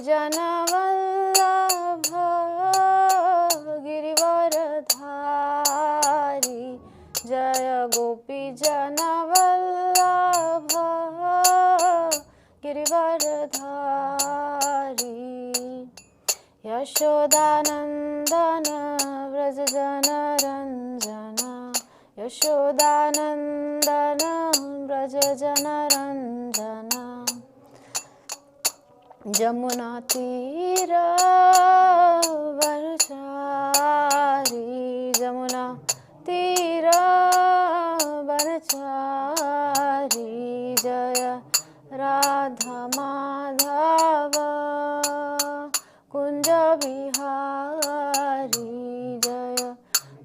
जनवल्लभ गिरिवरधारी जय गोपी जनवल्लभ गिरिवरधारी यशोदानन्दन व्रज जनरञ्जन यशोदानन्दन व्रज जनरञ्जन जमुना तीर वनचारी जमुना तीर वनचारी जय राधा माधव कुंज बिहारी जय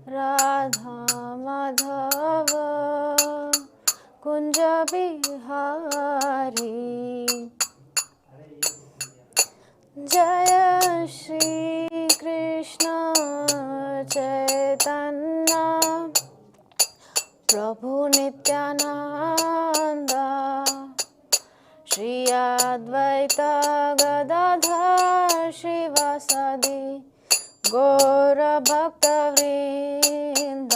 राधा माधव कुंज बिहारी जय श्री कृष्ण चैतन्य प्रभु नित्यानंद श्री अद्वैत गदाधर श्रीवासदि गौर भक्तवृंद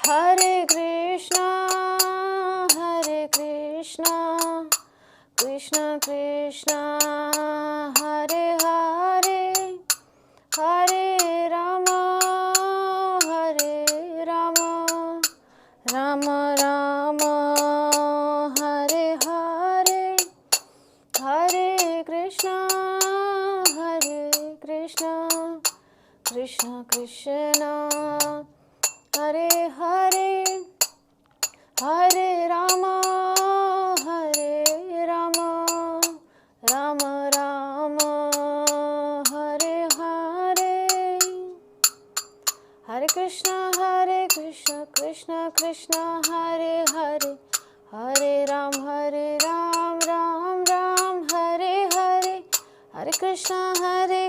हरे कृष्णा कृष्ण कृष्ण हरे हरे हरे राम राम राम हरे हरे हरे कृष्ण कृष्ण कृष्ण हरे हरे हरे राम राम राम हरे हरे हरे कृष्ण कृष्ण कृष्ण हरे हरे हरे राम राम राम हरे हरे हरे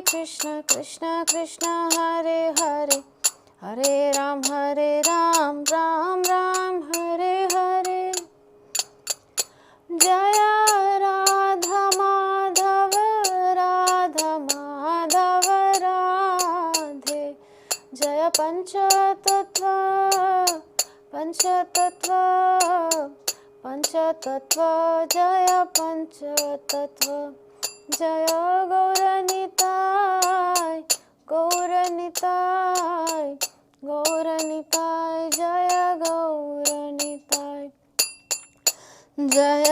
कृष्ण कृष्ण कृष्ण हरे हरे हरे राम राम राम हरे हरे जय राधा माधव राधे जय पंचतत्व जय पंचतत्व जय गौरनिताय जय गौरनिताय जय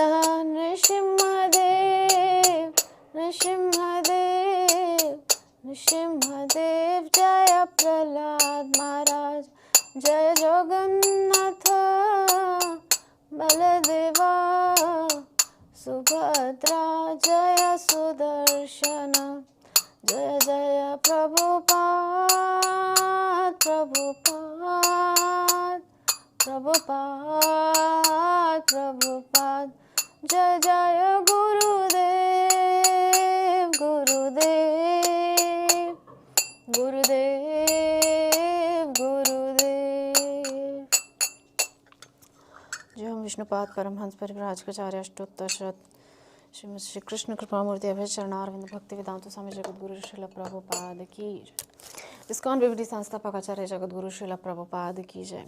नृसिंहदेव जय प्रहलाद महाराज जय जगन्नाथ बलदेवा सुभद्रा जय सुदर्शन जय जय प्रभुपाद जय जय जो हम विष्णुपाद परमहंस परिव्राजकाचार्य अष्टोत्तर शत श्रीमद श्री कृष्ण कृपामूर्ति अभय चरणारविंद भक्ति वेदांत स्वामी जगद्गुरु श्रील प्रभुपाद की इस्कॉन विवटी संस्थापक आचार्य जगद्गुरु श्रील प्रभुपाद की जय।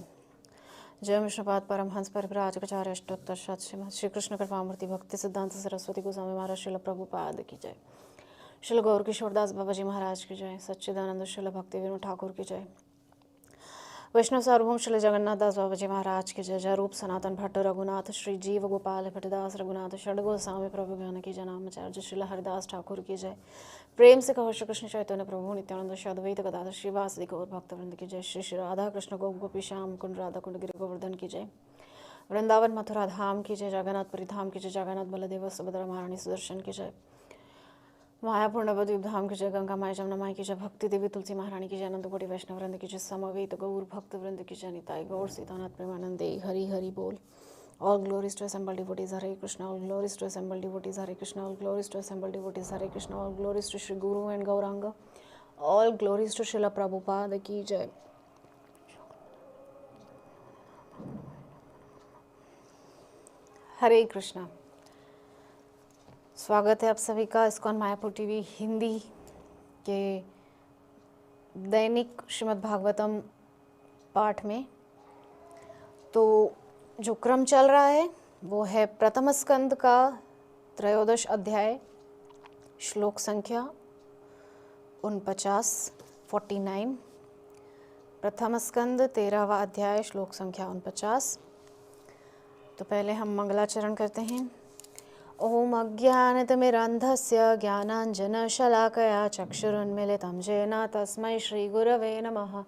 जय विष्णुपाद परमहंस परिव्राजकाचार्य अष्टोत्तर शत श्रीमद श्री कृष्ण कृपामूर्ति भक्ति सिद्धांत सरस्वती गोस्वामी महाराज श्रील प्रभुपाद की जय। श्रील गौर किशोरदास बाबा जी महाराज की जय। सच्चिदानंद श्रील भक्ति विनोद ठाकुर की जय। वैष्णव सार्वभौम श्री जगन्नाथ दास बाबा जी महाराज की जय। जय रूप सनातन भट्ट रघुनाथ श्री जीव गोपाल भट्टदास रघुनाथ षड गोस्वामी प्रभु ज्ञान की जनाचार्य श्रील हरिदास ठाकुर की जय। प्रेम से कहो श्री कृष्ण चैतन्य प्रभु नित्यानंद अद्वैत गदाधर श्रीवासदि गौर भक्तवृंद की जय। श्री श्री राधा कृष्ण गोपी श्याम कुंड राधा कुंड गिरि गोवर्धन की जय। वृंदावन मथुरा धाम की जय। जगन्नाथपुरी धाम की जय। जगन्नाथ बलदेव सुभद्रा महारानी सुदर्शन की जय। मायापुर नवद्वीप धाम की जय। गंगा माई जमुना माई की जय। भक्ति देवी तुलसी महारानी की जय। अनंत कोटि वैष्णव वृंद की जय। समवेत गौर भक्त वृंद की जय। निताई गौर सीतानाथ प्रेमानंदे हरि हरि बोल। All glories to assembled devotees Hare Krishna. All glories to assembled devotees Hare Krishna. All glories to assembled devotees Hare Krishna. All glories to Shri Guru and Gauranga. All glories to Srila Prabhupada की जय। हरे कृष्णा। स्वागत है आप सभी का ISKCON Mayapur TV Hindi के दैनिक श्रीमद् भागवतम पाठ में। तो जो क्रम चल रहा है वो है प्रथम स्कंद का त्रयोदश अध्याय, श्लोक संख्या 49। प्रथम स्कंद 13वां अध्याय, श्लोक संख्या 49। तो पहले हम मंगलाचरण करते हैं। ओम अज्ञानतिमिरान्धस्य ज्ञानाञ्जनशलाकया चक्षुरुन्मीलितं येन तस्मै श्रीगुरवे नमः।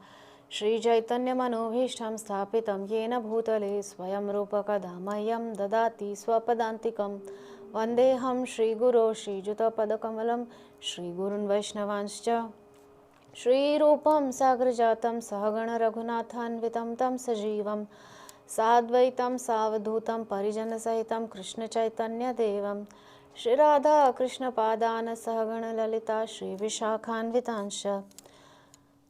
श्रीचैतन्यमनोभीष्टं स्थापितं येन भूतले स्वयं रूपकदा मह्यं ददाति स्वपदान्तिकं। वन्देऽहं श्रीगुरो श्रीयुतपदकमलं श्रीगुरून् वैष्णवांश्च। श्रीरूपं साग्रजातं सहगणरघुनाथान्वितं तं सजीवं साद्वैतं सावधूतं परिजनसहितं कृष्णचैतन्यदेवं श्रीराधाकृष्णपादान् सहगणललिता श्रीविशाखान्वितांश्च।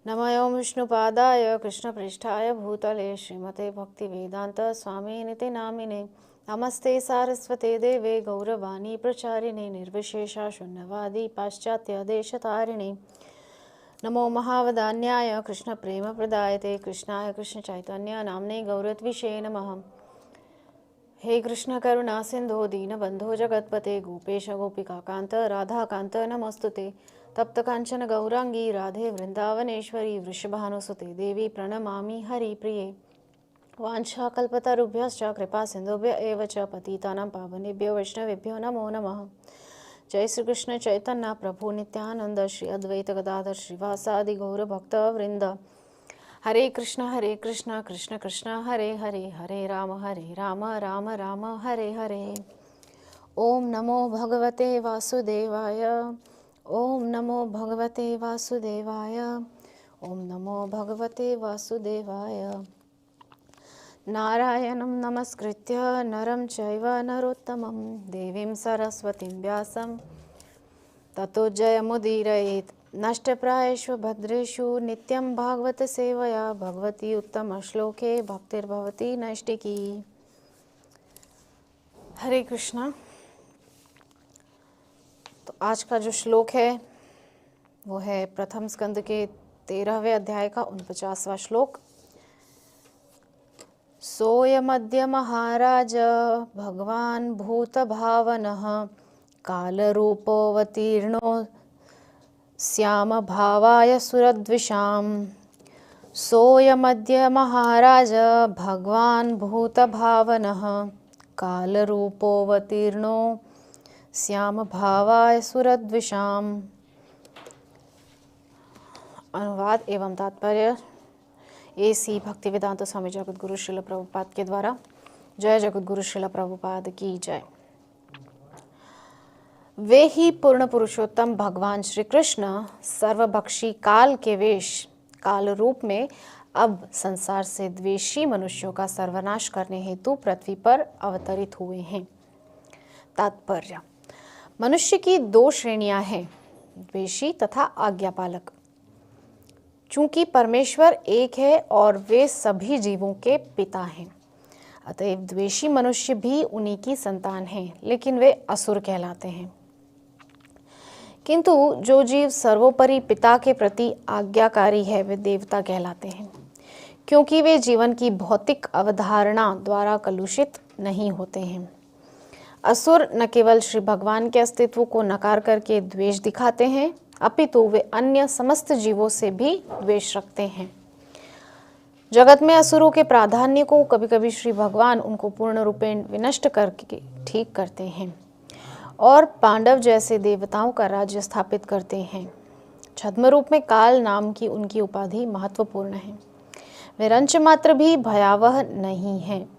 नमो विष्णुपादाय कृष्णपृष्ठाय भूतले श्रीमते भक्तिवेदान्तस्वामिनिति नामिने। नमस्ते सारस्वते देवे गौरवाणी प्रचारिणे निर्विशेषा शून्यवादी पाश्चात्यदेशतारिणे। नमो महावदान्याय कृष्ण प्रेम प्रदायते कृष्णाय कृष्ण चैतन्य नामने गौरत्विषे नमः। हे कृष्ण करुणा सिंधो दीनबंधो जगत्पते गोपेश गोपिकाकांत राधाकांत नमोस्तुते। तप्त कांचन गौरांगी राधे वृंदावनेश्वरी वृषभानुसुते देवी प्रणमामि हरिप्रिये। वाञ्छाकल्पतरुभ्यश्च कृपा सिंधुभ्य एव च पतितानां पावनेभ्यो वैष्णवेभ्यो नमो नमः। जय श्री कृष्ण चैतन्य प्रभु नित्यानंद श्री अद्वैत गदाधर श्रीवासादि गौर भक्त वृंद। हरे कृष्ण कृष्ण कृष्ण हरे हरे, हरे राम राम राम हरे हरे। ओम नमो भगवते वासुदेवाय, ओम नमो भगवते वासुदेवाय, ओम नमो भगवते वासुदेवाय। नारायणं नमस्कृत्य नरं चैव नरोत्तमं देवीं सरस्वतीं व्यासं ततो जयमुदीरयेत्। नष्टप्रायेषु भद्रेषु नित्यं भागवत सेवया भगवती उत्तमश्लोके भक्तिर्भवती नैष्टिकी। हरे कृष्णा। तो आज का जो श्लोक है वो है प्रथम स्कंद के 13वें अध्याय का 49वां श्लोक। सोऽयमद्य महाराज भगवान् भूतभावनः कालरूपोऽवतीर्णो स्याम भावाय सुरद्विषाम्। सोऽयमद्य महाराज भगवान् भूतभावनः कालरूपोऽवतीर्णो स्याम भावाय सुरद्विषाम्। अनुवाद एवं तात्पर्य एसी भक्तिवेदांत स्वामी जगतगुरु श्रील प्रभुपाद के द्वारा। जय जगतगुरु श्रील प्रभुपाद की जय। वे ही पूर्ण पुरुषोत्तम भगवान श्री कृष्ण सर्वभक्षी काल के वेश काल रूप में अब संसार से द्वेषी मनुष्यों का सर्वनाश करने हेतु पृथ्वी पर अवतरित हुए हैं। तात्पर्य: मनुष्य की 2 श्रेणियां हैं, द्वेषी तथा आज्ञापालक। चूंकि परमेश्वर एक है और वे सभी जीवों के पिता हैं, अतएव द्वेषी मनुष्य भी उन्हीं की संतान हैं, लेकिन वे असुर कहलाते हैं। किंतु जो जीव सर्वोपरि पिता के प्रति आज्ञाकारी है वे देवता कहलाते हैं, क्योंकि वे जीवन की भौतिक अवधारणा द्वारा कलुषित नहीं होते हैं। असुर न केवल श्री भगवान के अस्तित्व को नकार करके द्वेष दिखाते हैं, अपितु वे अन्य समस्त जीवों से भी द्वेष रखते हैं। जगत में असुरों के प्राधान्य को कभी कभी श्री भगवान उनको पूर्ण रूपेण विनष्ट करके ठीक करते हैं और पांडव जैसे देवताओं का राज्य स्थापित करते हैं। छद्म रूप में काल नाम की उनकी उपाधि महत्वपूर्ण है। वे रंच मात्र भी भयावह नहीं हैं,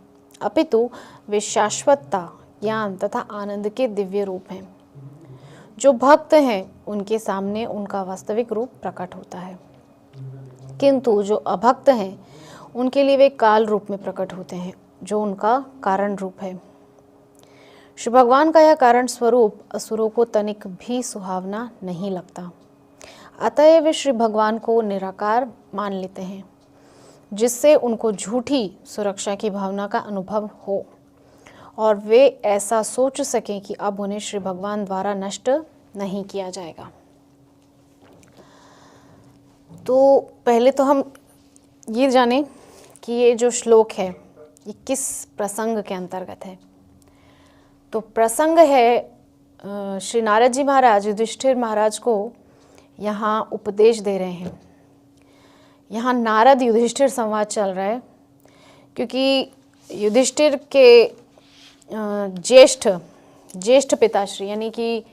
अपितु वे शाश्वतता, ज्ञान तथा आनंद के दिव्य रूप हैं। जो भक्त हैं उनके सामने उनका वास्तविक रूप प्रकट होता है, किंतु जो अभक्त हैं उनके लिए वे काल रूप में प्रकट होते हैं, जो उनका कारण रूप है। श्री भगवान का यह कारण स्वरूप असुरों को तनिक भी सुहावना नहीं लगता, अतः वे श्री भगवान को निराकार मान लेते हैं, जिससे उनको झूठी सुरक्षा की भावना का अनुभव हो और वे ऐसा सोच सकें कि अब उन्हें श्री भगवान द्वारा नष्ट नहीं किया जाएगा। तो पहले तो हम ये जानें कि ये जो श्लोक है ये किस प्रसंग के अंतर्गत है। तो प्रसंग है श्री नारद जी महाराज युधिष्ठिर महाराज को यहाँ उपदेश दे रहे हैं। यहाँ नारद युधिष्ठिर संवाद चल रहा है, क्योंकि युधिष्ठिर के ज्येष्ठ पिताश्री यानी कि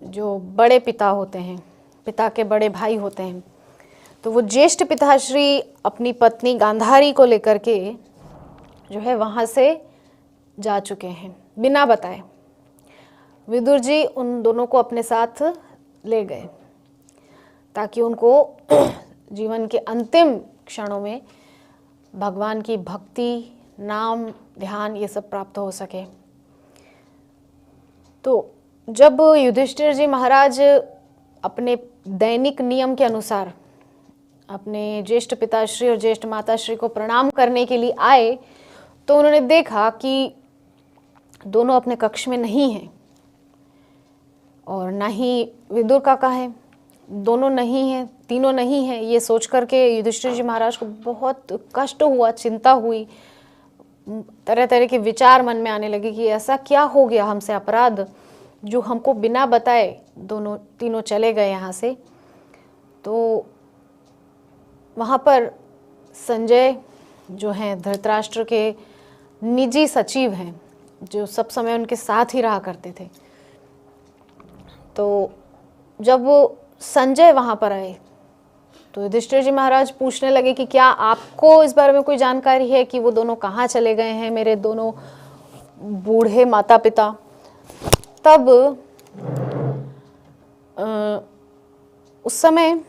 जो बड़े पिता होते हैं, पिता के बड़े भाई होते हैं, तो वो ज्येष्ठ पिताश्री अपनी पत्नी गांधारी को लेकर के जो है वहाँ से जा चुके हैं बिना बताए। विदुर जी उन दोनों को अपने साथ ले गए ताकि उनको जीवन के अंतिम क्षणों में भगवान की भक्ति, नाम, ध्यान ये सब प्राप्त हो सके। तो जब युधिष्ठिर जी महाराज अपने दैनिक नियम के अनुसार अपने ज्येष्ठ पिताश्री और ज्येष्ठ माताश्री को प्रणाम करने के लिए आए, तो उन्होंने देखा कि दोनों अपने कक्ष में नहीं हैं और ना ही विदुर काका है, दोनों नहीं हैं, तीनों नहीं हैं। ये सोच करके युधिष्ठिर जी महाराज को बहुत कष्ट हुआ, चिंता हुई, तरह तरह के विचार मन में आने लगे कि ऐसा क्या हो गया हमसे अपराध जो हमको बिना बताए दोनों तीनों चले गए यहाँ से। तो वहाँ पर संजय जो हैं धृतराष्ट्र के निजी सचिव हैं, जो सब समय उनके साथ ही रहा करते थे। तो जब वो संजय वहाँ पर आए तो युधिष्ठिर जी महाराज पूछने लगे कि क्या आपको इस बारे में कोई जानकारी है कि वो दोनों कहाँ चले गए हैं, मेरे दोनों बूढ़े माता पिता। तब उस समय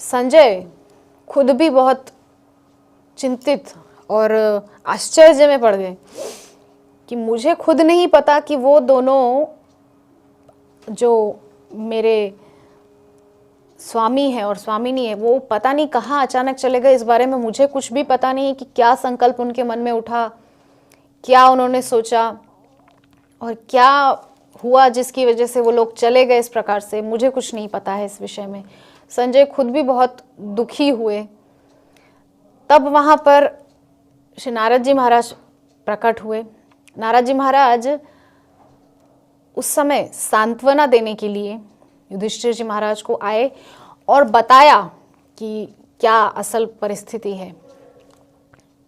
संजय खुद भी बहुत चिंतित और आश्चर्य में पड़ गए कि मुझे खुद नहीं पता कि वो दोनों जो मेरे स्वामी है और स्वामिनी है वो पता नहीं कहाँ अचानक चले गए। इस बारे में मुझे कुछ भी पता नहीं है कि क्या संकल्प उनके मन में उठा, क्या उन्होंने सोचा और क्या हुआ जिसकी वजह से वो लोग चले गए इस प्रकार से। मुझे कुछ नहीं पता है इस विषय में। संजय खुद भी बहुत दुखी हुए। तब वहाँ पर श्री नारद जी महाराज प्रकट हुए। नारद जी महाराज उस समय सांत्वना देने के लिए युधिष्ठिर जी महाराज को आए और बताया कि क्या असल परिस्थिति है,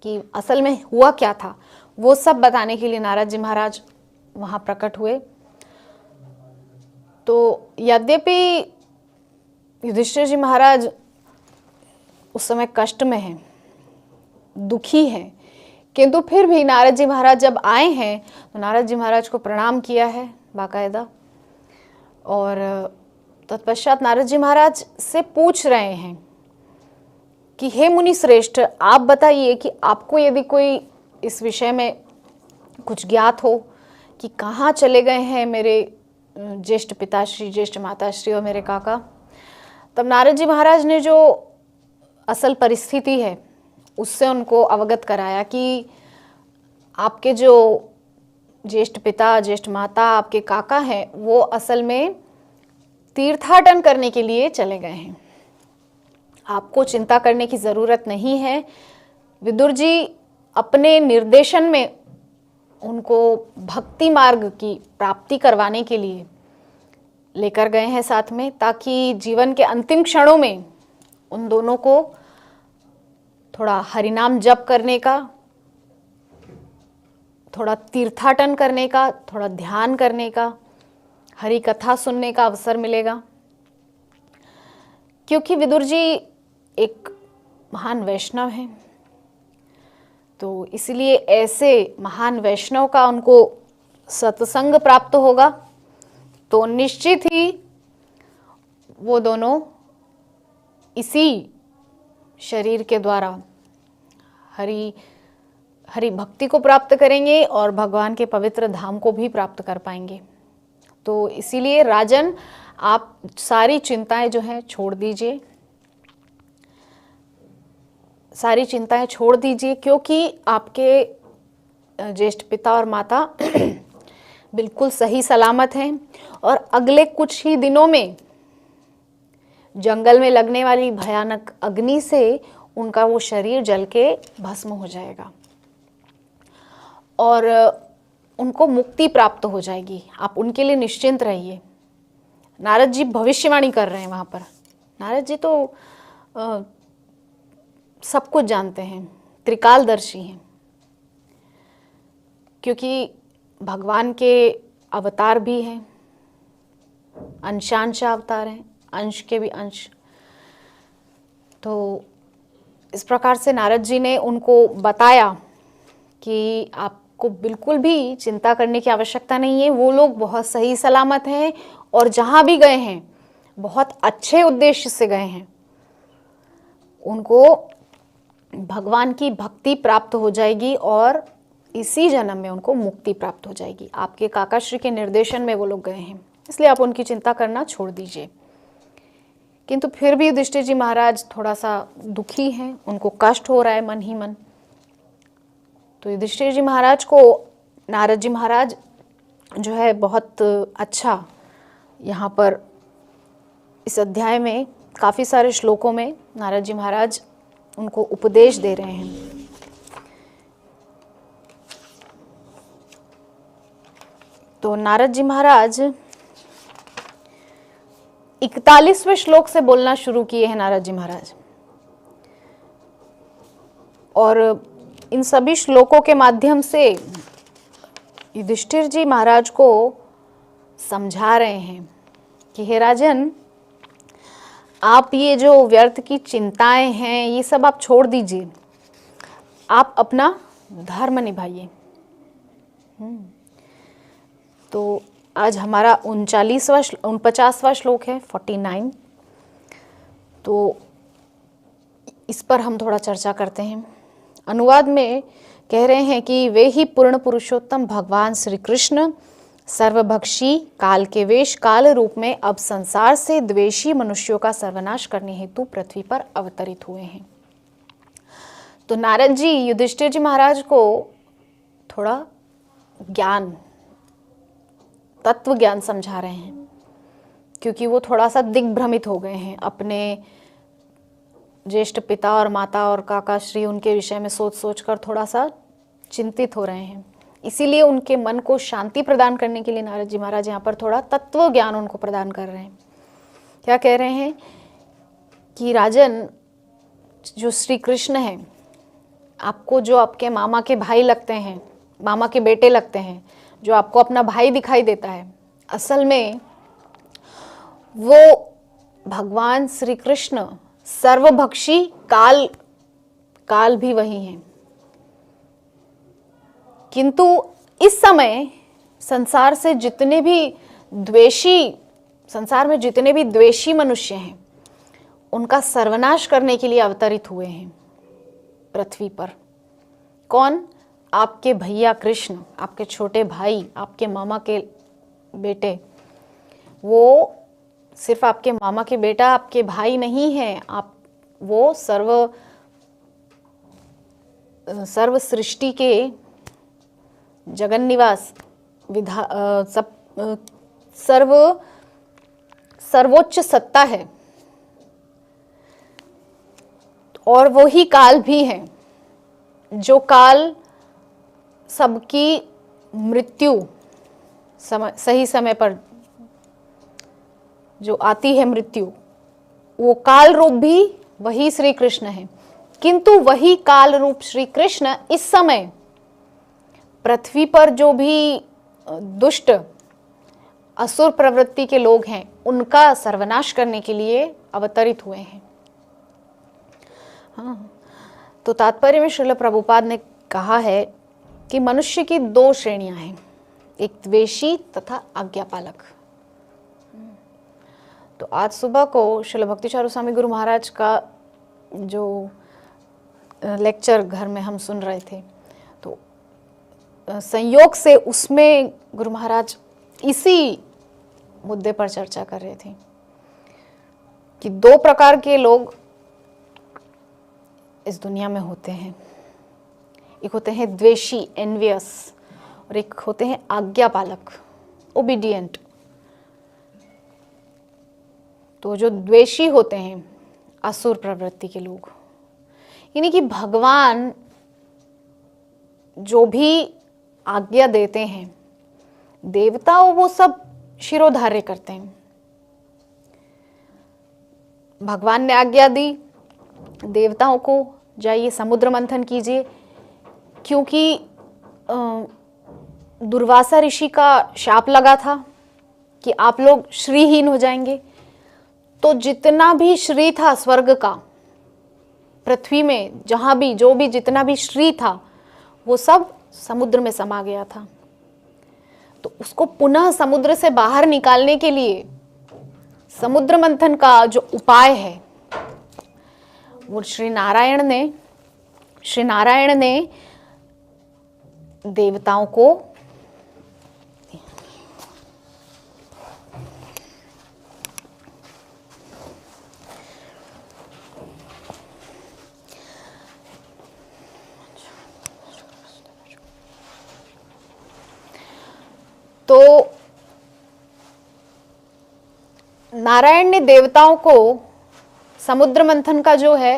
कि असल में हुआ क्या था। वो सब बताने के लिए नारद जी महाराज वहाँ प्रकट हुए। तो यद्यपि युधिष्ठिर जी महाराज उस समय कष्ट में हैं, दुखी हैं, किंतु फिर भी नारद जी महाराज जब आए हैं तो नारद जी महाराज को प्रणाम किया है बाकायदा। और तत्पश्चात नारद जी महाराज से पूछ रहे हैं कि हे मुनि श्रेष्ठ, आप बताइए कि आपको यदि कोई इस विषय में कुछ ज्ञात हो कि कहाँ चले गए हैं मेरे ज्येष्ठ पिताश्री, ज्येष्ठ माताश्री और मेरे काका। तब नारद जी महाराज ने जो असल परिस्थिति है उससे उनको अवगत कराया कि आपके जो ज्येष्ठ पिता, ज्येष्ठ माता, आपके काका हैं, वो असल में तीर्थाटन करने के लिए चले गए हैं। आपको चिंता करने की ज़रूरत नहीं है। विदुर जी अपने निर्देशन में उनको भक्ति मार्ग की प्राप्ति करवाने के लिए लेकर गए हैं साथ में, ताकि जीवन के अंतिम क्षणों में उन दोनों को थोड़ा हरिनाम जप करने का, थोड़ा तीर्थाटन करने का, थोड़ा ध्यान करने का, हरि कथा सुनने का अवसर मिलेगा। क्योंकि विदुर जी एक महान वैष्णव हैं, तो इसलिए ऐसे महान वैष्णव का उनको सत्संग प्राप्त होगा, तो निश्चित ही वो दोनों इसी शरीर के द्वारा हरि भक्ति को प्राप्त करेंगे और भगवान के पवित्र धाम को भी प्राप्त कर पाएंगे। तो इसीलिए राजन, आप सारी चिंताएं जो हैं छोड़ दीजिए, सारी चिंताएं छोड़ दीजिए, क्योंकि आपके ज्येष्ठ पिता और माता बिल्कुल सही सलामत हैं और अगले कुछ ही दिनों में जंगल में लगने वाली भयानक अग्नि से उनका वो शरीर जल के भस्म हो जाएगा और उनको मुक्ति प्राप्त हो जाएगी। आप उनके लिए निश्चिंत रहिए। नारद जी भविष्यवाणी कर रहे हैं वहाँ पर। नारद जी तो सब कुछ जानते हैं, त्रिकालदर्शी हैं, क्योंकि भगवान के अवतार भी हैं, अंशांश अवतार हैं, अंश के भी अंश। तो इस प्रकार से नारद जी ने उनको बताया कि आपको बिल्कुल भी चिंता करने की आवश्यकता नहीं है, वो लोग बहुत सही सलामत हैं और जहाँ भी गए हैं बहुत अच्छे उद्देश्य से गए हैं। उनको भगवान की भक्ति प्राप्त हो जाएगी और इसी जन्म में उनको मुक्ति प्राप्त हो जाएगी। आपके काकाश्री के निर्देशन में वो लोग गए हैं, इसलिए आप उनकी चिंता करना छोड़ दीजिए। किंतु फिर भी युधिष्ठिर जी महाराज थोड़ा सा दुखी हैं, उनको कष्ट हो रहा है मन ही मन। तो युधिष्ठिर जी महाराज को नारद जी महाराज जो है बहुत अच्छा यहाँ पर इस अध्याय में काफ़ी सारे श्लोकों में नारद जी महाराज उनको उपदेश दे रहे हैं। तो नारद जी महाराज 41वें श्लोक से बोलना शुरू किए हैं नारद जी महाराज, और इन सभी श्लोकों के माध्यम से युधिष्ठिर जी महाराज को समझा रहे हैं कि हे राजन, आप ये जो व्यर्थ की चिंताएं हैं ये सब आप छोड़ दीजिए, आप अपना धर्म निभाइए। तो आज हमारा 49वां श्लोक है, 49। तो इस पर हम थोड़ा चर्चा करते हैं। अनुवाद में कह रहे हैं कि वे ही पूर्ण पुरुषोत्तम भगवान श्री कृष्ण सर्वभक्षी काल के वेश काल रूप में अब संसार से द्वेषी मनुष्यों का सर्वनाश करने हेतु पृथ्वी पर अवतरित हुए हैं। तो नारद जी युधिष्ठिर जी महाराज को थोड़ा ज्ञान, तत्व ज्ञान समझा रहे हैं, क्योंकि वो थोड़ा सा दिग्भ्रमित हो गए हैं अपने ज्येष्ठ पिता और माता और काका श्री उनके विषय में सोच सोच कर थोड़ा सा चिंतित हो रहे हैं। इसीलिए उनके मन को शांति प्रदान करने के लिए नारद जी महाराज यहाँ पर थोड़ा तत्व ज्ञान उनको प्रदान कर रहे हैं। क्या कह रहे हैं कि राजन, जो श्री कृष्ण हैं, आपको जो आपके मामा के भाई लगते हैं, मामा के बेटे लगते हैं, जो आपको अपना भाई दिखाई देता है, असल में वो भगवान श्री कृष्ण सर्वभक्षी काल भी वही हैं। किंतु इस समय संसार में जितने भी द्वेषी मनुष्य हैं, उनका सर्वनाश करने के लिए अवतरित हुए हैं पृथ्वी पर। कौन? आपके भैया कृष्ण, आपके छोटे भाई, आपके मामा के बेटे। वो सिर्फ आपके मामा के बेटा, आपके भाई नहीं हैं, वो सर्व सृष्टि के जगन निवास सर्वोच्च सत्ता है, और वो ही काल भी है, जो काल सबकी मृत्यु सही समय पर जो आती है मृत्यु, वो काल रूप भी वही श्री कृष्ण है। किंतु वही काल रूप श्री कृष्ण इस समय पृथ्वी पर जो भी दुष्ट असुर प्रवृत्ति के लोग हैं, उनका सर्वनाश करने के लिए अवतरित हुए हैं। हाँ, तो तात्पर्य में श्रील प्रभुपाद ने कहा है कि मनुष्य की दो श्रेणियां हैं, एक द्वेषी तथा आज्ञापालक। तो आज सुबह को श्रील भक्ति चारू स्वामी गुरु महाराज का जो लेक्चर घर में हम सुन रहे थे, तो संयोग से उसमें गुरु महाराज इसी मुद्दे पर चर्चा कर रहे थे कि दो प्रकार के लोग इस दुनिया में होते हैं। एक होते हैं द्वेषी, एनवियस, और एक होते हैं आज्ञापालक, ओबीडियंट। तो जो द्वेषी होते हैं, असुर प्रवृत्ति के लोग, यानी कि भगवान जो भी आज्ञा देते हैं, देवताओं वो सब शिरोधार्य करते हैं। भगवान ने आज्ञा दी देवताओं को, जाइए समुद्र मंथन कीजिए, क्योंकि दुर्वासा ऋषि का शाप लगा था कि आप लोग श्रीहीन हो जाएंगे। तो जितना भी श्री था स्वर्ग का, पृथ्वी में जहां भी जो भी जितना भी श्री था, वो सब समुद्र में समा गया था। तो उसको पुनः समुद्र से बाहर निकालने के लिए समुद्र मंथन का जो उपाय है, वो श्री नारायण ने देवताओं को तो नारायण ने देवताओं को समुद्र मंथन का जो है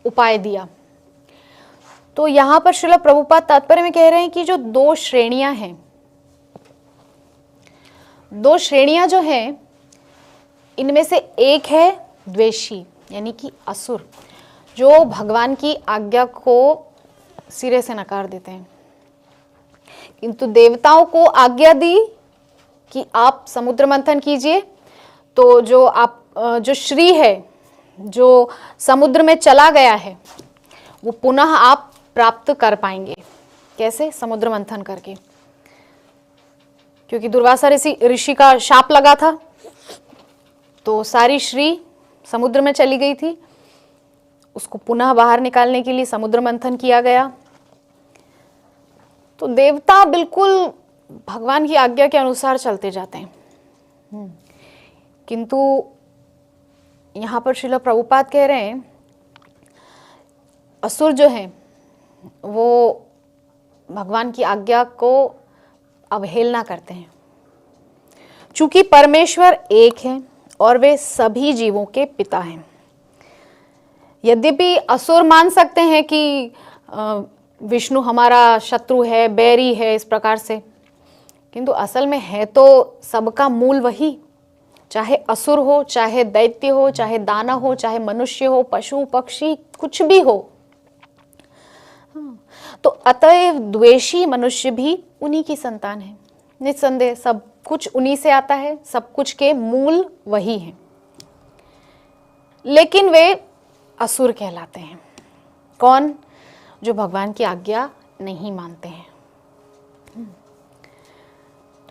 उपाय दिया। तो यहां पर श्रील प्रभुपाद तात्पर्य में कह रहे हैं कि जो दो श्रेणियां हैं, दो श्रेणियां जो हैं, इनमें से एक है द्वेषी यानी कि असुर, जो भगवान की आज्ञा को सिरे से नकार देते हैं। किंतु देवताओं को आज्ञा दी कि आप समुद्र मंथन कीजिए, तो जो श्री है, जो समुद्र में चला गया है, वो पुनः आप प्राप्त कर पाएंगे। कैसे? समुद्र मंथन करके। क्योंकि दुर्वासा ऋषि का शाप लगा था, तो सारी श्री समुद्र में चली गई थी। उसको पुनः बाहर निकालने के लिए समुद्र मंथन किया गया। तो देवता बिल्कुल भगवान की आज्ञा के अनुसार चलते जाते हैं। किंतु यहाँ पर श्रील प्रभुपाद कह रहे हैं, असुर जो हैं वो भगवान की आज्ञा को अवहेलना करते हैं। चूंकि परमेश्वर एक है और वे सभी जीवों के पिता हैं। यद्यपि असुर मान सकते हैं कि विष्णु हमारा शत्रु है, बैरी है, इस प्रकार से, किंतु असल में है तो सबका मूल वही। चाहे असुर हो, चाहे दैत्य हो, चाहे दानव हो, चाहे मनुष्य हो, पशु पक्षी, कुछ भी हो। तो अतएव द्वेषी मनुष्य भी उन्हीं की संतान है। निस्संदेह सब कुछ उन्हीं से आता है, सब कुछ के मूल वही हैं, लेकिन वे असुर कहलाते हैं। कौन? जो भगवान की आज्ञा नहीं मानते हैं।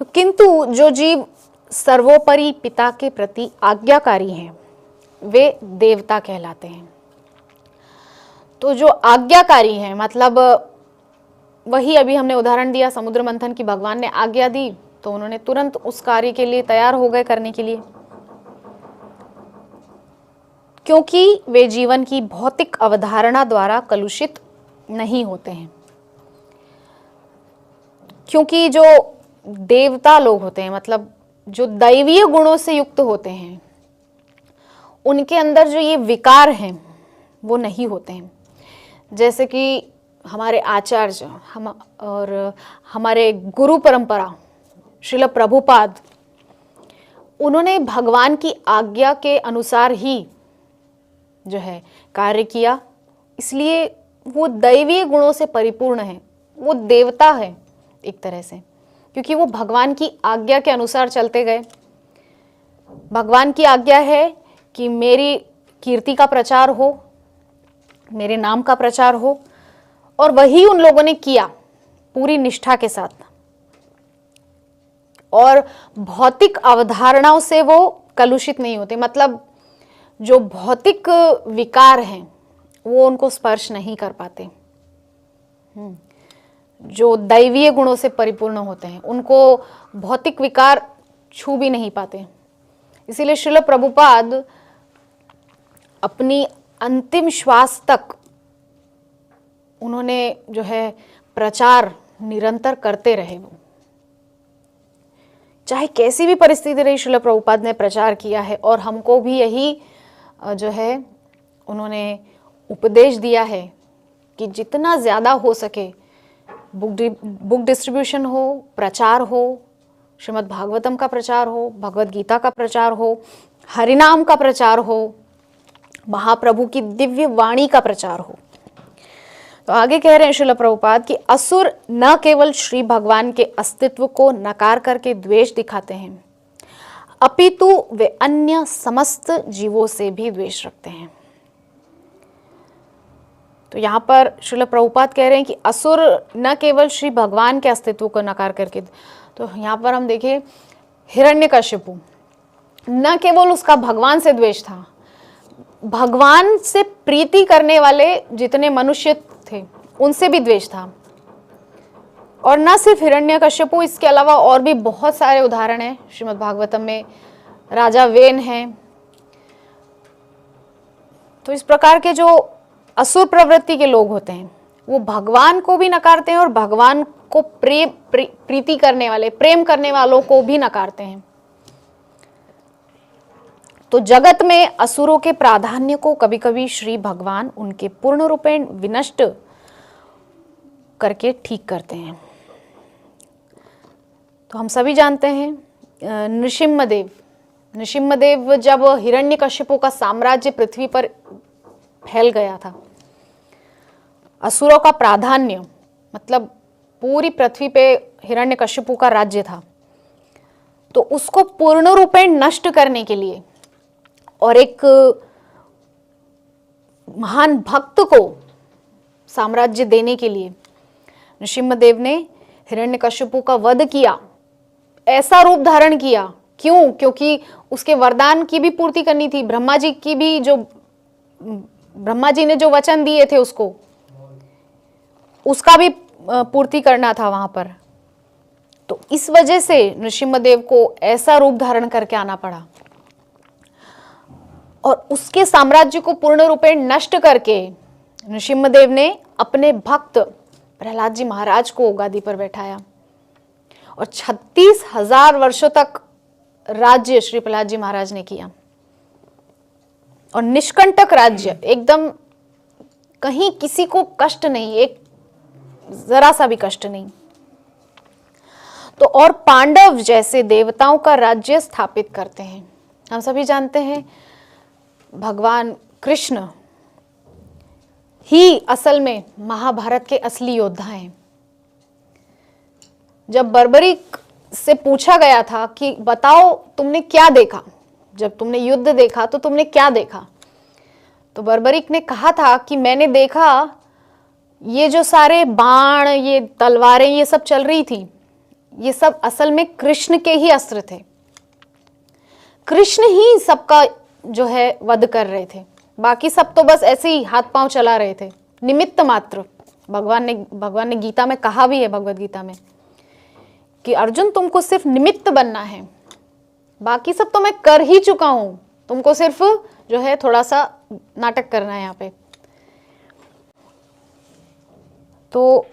तो किंतु जो जीव सर्वोपरि पिता के प्रति आज्ञाकारी हैं, वे देवता कहलाते हैं। तो जो आज्ञाकारी हैं, मतलब वही अभी हमने उदाहरण दिया समुद्र मंथन की, भगवान ने आज्ञा दी तो उन्होंने तुरंत उस कार्य के लिए तैयार हो गए करने के लिए, क्योंकि वे जीवन की भौतिक अवधारणा द्वारा कलुषित नहीं होते हैं। क्योंकि जो देवता लोग होते हैं, मतलब जो दैवीय गुणों से युक्त होते हैं, उनके अंदर जो ये विकार हैं वो नहीं होते हैं। जैसे कि हमारे आचार्य और हमारे गुरु परंपरा श्रील प्रभुपाद, उन्होंने भगवान की आज्ञा के अनुसार ही जो है कार्य किया, इसलिए वो दैवीय गुणों से परिपूर्ण है। वो देवता है एक तरह से, क्योंकि वो भगवान की आज्ञा के अनुसार चलते गए। भगवान की आज्ञा है कि मेरी कीर्ति का प्रचार हो, मेरे नाम का प्रचार हो, और वही उन लोगों ने किया पूरी निष्ठा के साथ। और भौतिक अवधारणाओं से वो कलुषित नहीं होते, मतलब जो भौतिक विकार हैं वो उनको स्पर्श नहीं कर पाते। जो दैवीय गुणों से परिपूर्ण होते हैं उनको भौतिक विकार छू भी नहीं पाते। इसीलिए श्रील प्रभुपाद अपनी अंतिम श्वास तक उन्होंने जो है प्रचार निरंतर करते रहे। वो चाहे कैसी भी परिस्थिति रही, श्रील प्रभुपाद ने प्रचार किया है और हमको भी यही जो है उन्होंने उपदेश दिया है कि जितना ज़्यादा हो सके बुक डिस्ट्रीब्यूशन हो, प्रचार हो, श्रीमद् भागवतम का प्रचार हो, भगवत गीता का प्रचार हो, हरिनाम का प्रचार हो, महाप्रभु की दिव्य वाणी का प्रचार हो। तो आगे कह रहे हैं श्रील प्रभुपाद कि असुर न केवल श्री भगवान के अस्तित्व को नकार करके द्वेष दिखाते हैं, अपितु वे अन्य समस्त जीवों से भी द्वेष रखते हैं। तो यहाँ पर श्रील प्रभुपाद कह रहे हैं कि असुर न केवल श्री भगवान के अस्तित्व को नकार करके, तो यहाँ पर हम देखें हिरण्यकशिपु, न केवल उसका भगवान से द्वेष था, भगवान से प्रीति करने वाले जितने मनुष्य थे उनसे भी द्वेष था। और न सिर्फ हिरण्यकशिपु, इसके अलावा और भी बहुत सारे उदाहरण हैं श्रीमद् भागवतम में। राजा वेन हैं। तो इस प्रकार के जो असुर प्रवृत्ति के लोग होते हैं वो भगवान को भी नकारते हैं और भगवान को प्रीति करने वाले, प्रेम करने वालों को भी नकारते हैं। तो जगत में असुरों के प्राधान्य को कभी कभी श्री भगवान उनके पूर्ण रूपेण विनष्ट करके ठीक करते हैं। तो हम सभी जानते हैं नृसिम्हदेव जब हिरण्यकशिपु का साम्राज्य पृथ्वी पर फैल गया था, असुरों का प्राधान्य मतलब पूरी पृथ्वी पे हिरण्यकशिपु का राज्य था, तो उसको पूर्ण रूपेण नष्ट करने के लिए और एक महान भक्त को साम्राज्य देने के लिए नृसिम्हदेव ने हिरण्यकशिपु का वध किया, ऐसा रूप धारण किया। क्यों? क्योंकि उसके वरदान की भी पूर्ति करनी थी, ब्रह्मा जी ने जो वचन दिए थे उसका भी पूर्ति करना था वहां पर। तो इस वजह से नृसिम्हदेव को ऐसा रूप धारण करके आना पड़ा और उसके साम्राज्य को पूर्ण रूपेण नष्ट करके नृसिम्हदेव ने अपने भक्त प्रहलाद जी महाराज को गादी पर बैठाया और 36,000 वर्षों तक राज्य श्री प्रहलाद जी महाराज ने किया और निष्कंटक राज्य, एकदम कहीं किसी को कष्ट नहीं, एक जरा सा भी कष्ट नहीं। तो और पांडव जैसे देवताओं का राज्य स्थापित करते हैं। हम सभी जानते हैं भगवान कृष्ण ही असल में महाभारत के असली योद्धा हैं। जब बर्बरीक से पूछा गया था कि बताओ तुमने क्या देखा, जब तुमने युद्ध देखा तो तुमने क्या देखा, तो बर्बरीक ने कहा था कि मैंने देखा ये जो सारे बाण, ये तलवारें, ये सब चल रही थी, ये सब असल में कृष्ण के ही अस्त्र थे। कृष्ण ही सबका जो है वध कर रहे थे, बाकी सब तो बस ऐसे ही हाथ पांव चला रहे थे, निमित्त मात्र। भगवान ने गीता में कहा भी है, भगवत गीता में, कि अर्जुन तुमको सिर्फ निमित्त बनना है, बाकी सब तो मैं कर ही चुका हूं, तुमको सिर्फ जो है थोड़ा सा नाटक करना है यहाँ पे। तो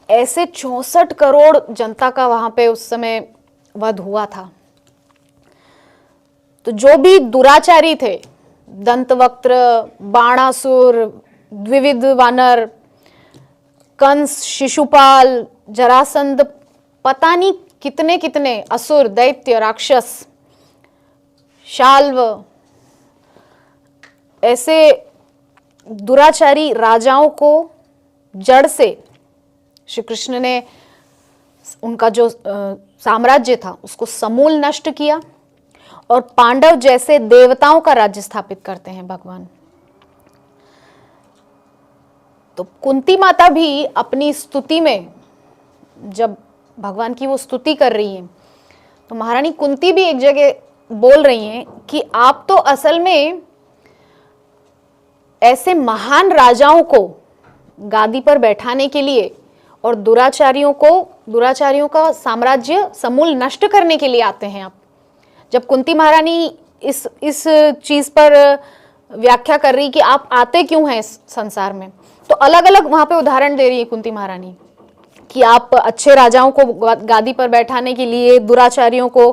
ऐसे 64 करोड़ जनता का वहां पे उस समय वध हुआ था। तो जो भी दुराचारी थे, दंतवक्त्र, बाणासुर, द्विविध वानर, कंस, शिशुपाल, जरासंध, पता नहीं कितने कितने असुर, दैत्य, राक्षस, शाल्व, ऐसे दुराचारी राजाओं को जड़ से श्री कृष्ण ने उनका जो साम्राज्य था उसको समूल नष्ट किया और पांडव जैसे देवताओं का राज्य स्थापित करते हैं भगवान। तो कुंती माता भी अपनी स्तुति में, जब भगवान की वो स्तुति कर रही हैं, तो महारानी कुंती भी एक जगह बोल रही हैं कि आप तो असल में ऐसे महान राजाओं को गादी पर बैठाने के लिए और दुराचारियों का साम्राज्य समूल नष्ट करने के लिए आते हैं आप। जब कुंती महारानी इस चीज पर व्याख्या कर रही कि आप आते क्यों हैं इस संसार में, तो अलग अलग वहां पे उदाहरण दे रही है कुंती महारानी कि आप अच्छे राजाओं को गादी पर बैठाने के लिए, दुराचारियों को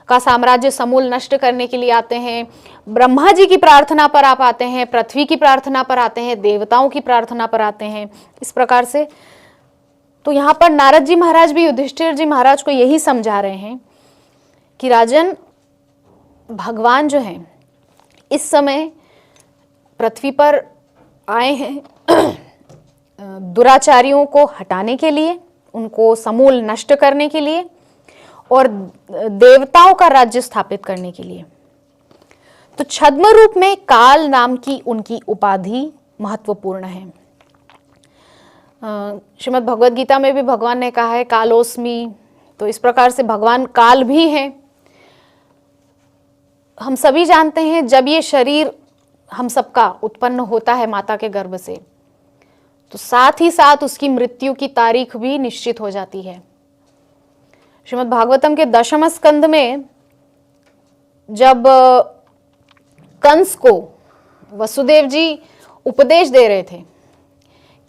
का साम्राज्य समूल नष्ट करने के लिए आते हैं, ब्रह्मा जी की प्रार्थना पर आप आते हैं, पृथ्वी की प्रार्थना पर आते हैं, देवताओं की प्रार्थना पर आते हैं, इस प्रकार से। तो यहाँ पर नारद जी महाराज भी युधिष्ठिर जी महाराज को यही समझा रहे हैं कि राजन, भगवान जो हैं इस समय पृथ्वी पर आए हैं दुराचारियों को हटाने के लिए, उनको समूल नष्ट करने के लिए और देवताओं का राज्य स्थापित करने के लिए। तो छद्म रूप में काल नाम की उनकी उपाधि महत्वपूर्ण है। श्रीमद् भगवद गीता में भी भगवान ने कहा है कालोस्मि, तो इस प्रकार से भगवान काल भी हैं। हम सभी जानते हैं जब ये शरीर हम सबका उत्पन्न होता है माता के गर्भ से, तो साथ ही साथ उसकी मृत्यु की तारीख भी निश्चित हो जाती है। श्रीमद् भागवतम के 10वें स्कंद में जब कंस को वसुदेव जी उपदेश दे रहे थे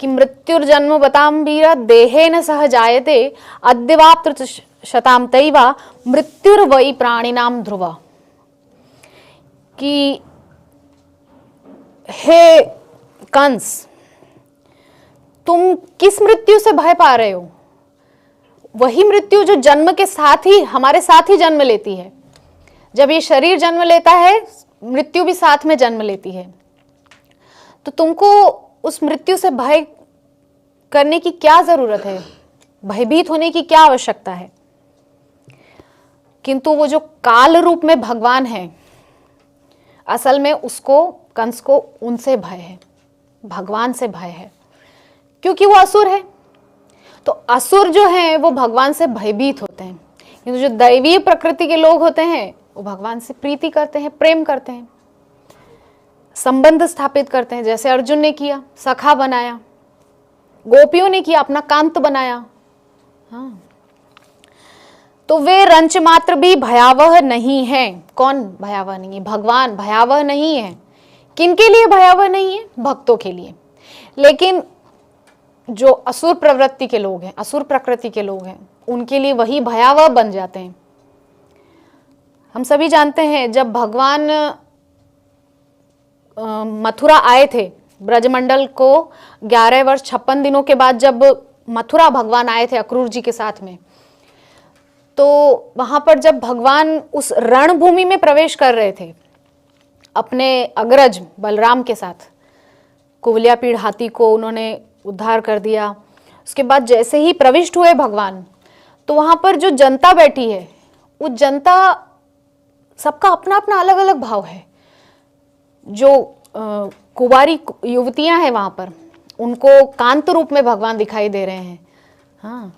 कि मृत्युर्जन्म बताम वीर देहेन सह जायते अद्यवाप्त शताम तैवा मृत्युर्वै प्राणिनाम ध्रुव, कि हे कंस, तुम किस मृत्यु से भय पा रहे हो? वही मृत्यु जो जन्म के साथ ही, हमारे साथ ही जन्म लेती है। जब ये शरीर जन्म लेता है, मृत्यु भी साथ में जन्म लेती है। तो तुमको उस मृत्यु से भय करने की क्या जरूरत है? भयभीत होने की क्या आवश्यकता है? किंतु वो जो काल रूप में भगवान है, असल में उसको, कंस को उनसे भय है, भगवान से भय है, क्योंकि वो असुर है। तो असुर जो हैं वो भगवान से भयभीत होते हैं, किंतु जो दैवीय प्रकृति के लोग होते हैं वो भगवान से प्रीति करते हैं, प्रेम करते हैं, संबंध स्थापित करते हैं। जैसे अर्जुन ने किया, सखा बनाया, गोपियों ने किया, अपना कांत बनाया। हाँ, तो वे रंच मात्र भी भयावह नहीं है। कौन भयावह नहीं है? भगवान भयावह नहीं है। किनके लिए भयावह नहीं है? भक्तों के लिए। लेकिन जो असुर प्रवृत्ति के लोग हैं, असुर प्रकृति के लोग हैं, उनके लिए वही भयावह बन जाते हैं। हम सभी जानते हैं जब भगवान मथुरा आए थे, ब्रजमंडल को 11 वर्ष 56 दिनों के बाद जब मथुरा भगवान आए थे अक्रूर जी के साथ में, तो वहां पर जब भगवान उस रणभूमि में प्रवेश कर रहे थे अपने अग्रज बलराम के साथ, कुवलियापीड़ हाथी को उन्होंने उद्धार कर दिया। उसके बाद जैसे ही प्रविष्ट हुए भगवान, तो वहां पर जो जनता बैठी है, वो जनता सबका अपना अपना अलग अलग भाव है। जो कुंवारी युवतियां हैं वहां पर, उनको कांत रूप में भगवान दिखाई दे रहे हैं। हाँ,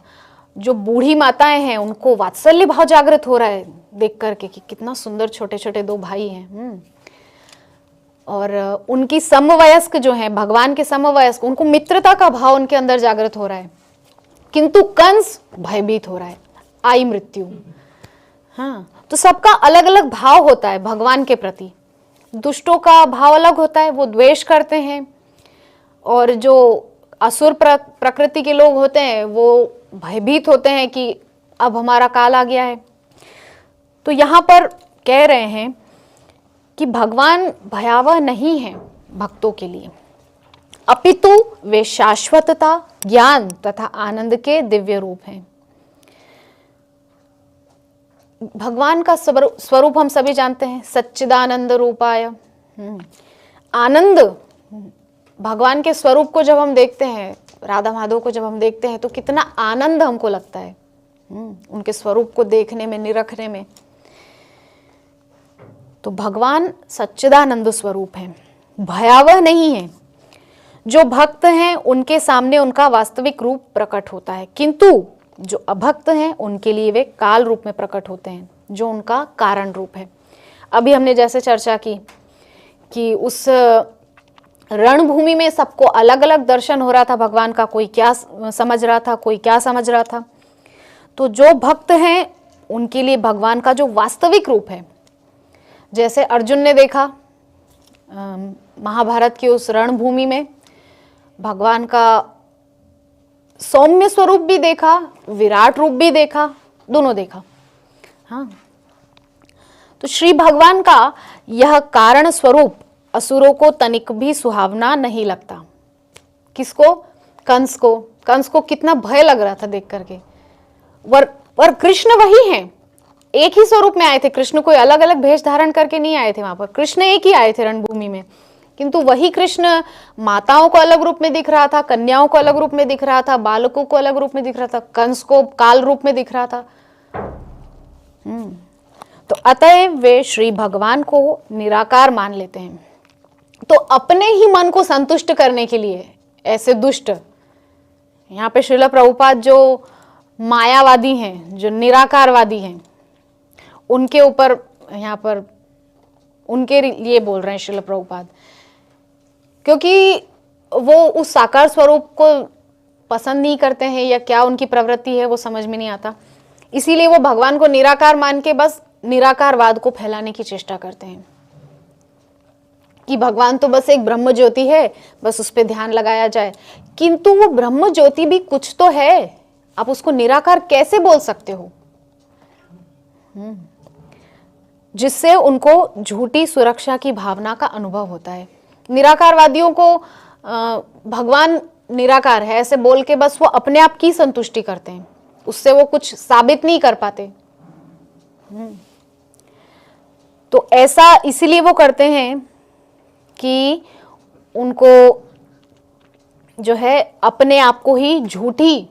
जो बूढ़ी माताएं हैं उनको वात्सल्य भाव जागृत हो रहा है देख करके कि कितना सुंदर छोटे छोटे 2 भाई हैं। और उनकी समवयस्क जो है, भगवान के समवयस्क, उनको मित्रता का भाव उनके अंदर जागृत हो रहा है। किंतु कंस भयभीत हो रहा है, आई मृत्यु। हाँ, तो सबका अलग अलग भाव होता है भगवान के प्रति। दुष्टों का भाव अलग होता है, वो द्वेष करते हैं, और जो असुर प्रकृति के लोग होते हैं वो भयभीत होते हैं कि अब हमारा काल आ गया है। तो यहाँ पर कह रहे हैं कि भगवान भयावह नहीं है भक्तों के लिए, अपितु वे शाश्वतता, ज्ञान तथा आनंद के दिव्य रूप हैं। भगवान का स्वरूप हम सभी जानते हैं, सच्चिदानंद रूपाय। आनंद, भगवान के स्वरूप को जब हम देखते हैं, राधा माधव को जब हम देखते हैं, तो कितना आनंद हमको लगता है उनके स्वरूप को देखने में, निरखने में। तो भगवान सच्चिदानंद स्वरूप है, भयावह नहीं है। जो भक्त हैं उनके सामने उनका वास्तविक रूप प्रकट होता है, किंतु जो अभक्त हैं उनके लिए वे काल रूप में प्रकट होते हैं, जो उनका कारण रूप है। अभी हमने जैसे चर्चा की कि उस रणभूमि में सबको अलग अलग दर्शन हो रहा था भगवान का, कोई क्या समझ रहा था, कोई क्या समझ रहा था। तो जो भक्त हैं उनके लिए भगवान का जो वास्तविक रूप है, जैसे अर्जुन ने देखा महाभारत की उस रणभूमि में, भगवान का सौम्य स्वरूप भी देखा, विराट रूप भी देखा, दोनों देखा। हाँ, तो श्री भगवान का यह कारण स्वरूप असुरों को तनिक भी सुहावना नहीं लगता। किसको? कंस को। कंस को कितना भय लग रहा था देख करके। और कृष्ण वही हैं, एक ही स्वरूप में आए थे। कृष्ण कोई अलग अलग भेष धारण करके नहीं आए थे वहां पर, कृष्ण एक ही आए थे रणभूमि में। किंतु वही कृष्ण माताओं को अलग रूप में दिख रहा था, कन्याओं को अलग रूप में दिख रहा था, बालकों को अलग रूप में दिख रहा था, कंस को काल रूप में दिख रहा था। तो अतएव वे श्री भगवान को निराकार मान लेते हैं। तो अपने ही मन को संतुष्ट करने के लिए ऐसे दुष्ट, यहाँ पे श्रील प्रभुपाद जो मायावादी हैं, जो निराकारवादी हैं, उनके ऊपर यहाँ पर उनके लिए बोल रहे हैं श्रील प्रभुपाद, क्योंकि वो उस साकार स्वरूप को पसंद नहीं करते हैं, या क्या उनकी प्रवृत्ति है वो समझ में नहीं आता। इसीलिए वो भगवान को निराकार मान के बस निराकारवाद को फैलाने की चेष्टा करते हैं कि भगवान तो बस एक ब्रह्म ज्योति है, बस उस पर ध्यान लगाया जाए। किंतु वो ब्रह्म ज्योति भी कुछ तो है, आप उसको निराकार कैसे बोल सकते हो? जिससे उनको झूठी सुरक्षा की भावना का अनुभव होता है। निराकारवादियों को भगवान निराकार है ऐसे बोल के बस वो अपने आप की संतुष्टि करते हैं, उससे वो कुछ साबित नहीं कर पाते। तो ऐसा इसीलिए वो करते हैं कि उनको जो है अपने आप को ही झूठी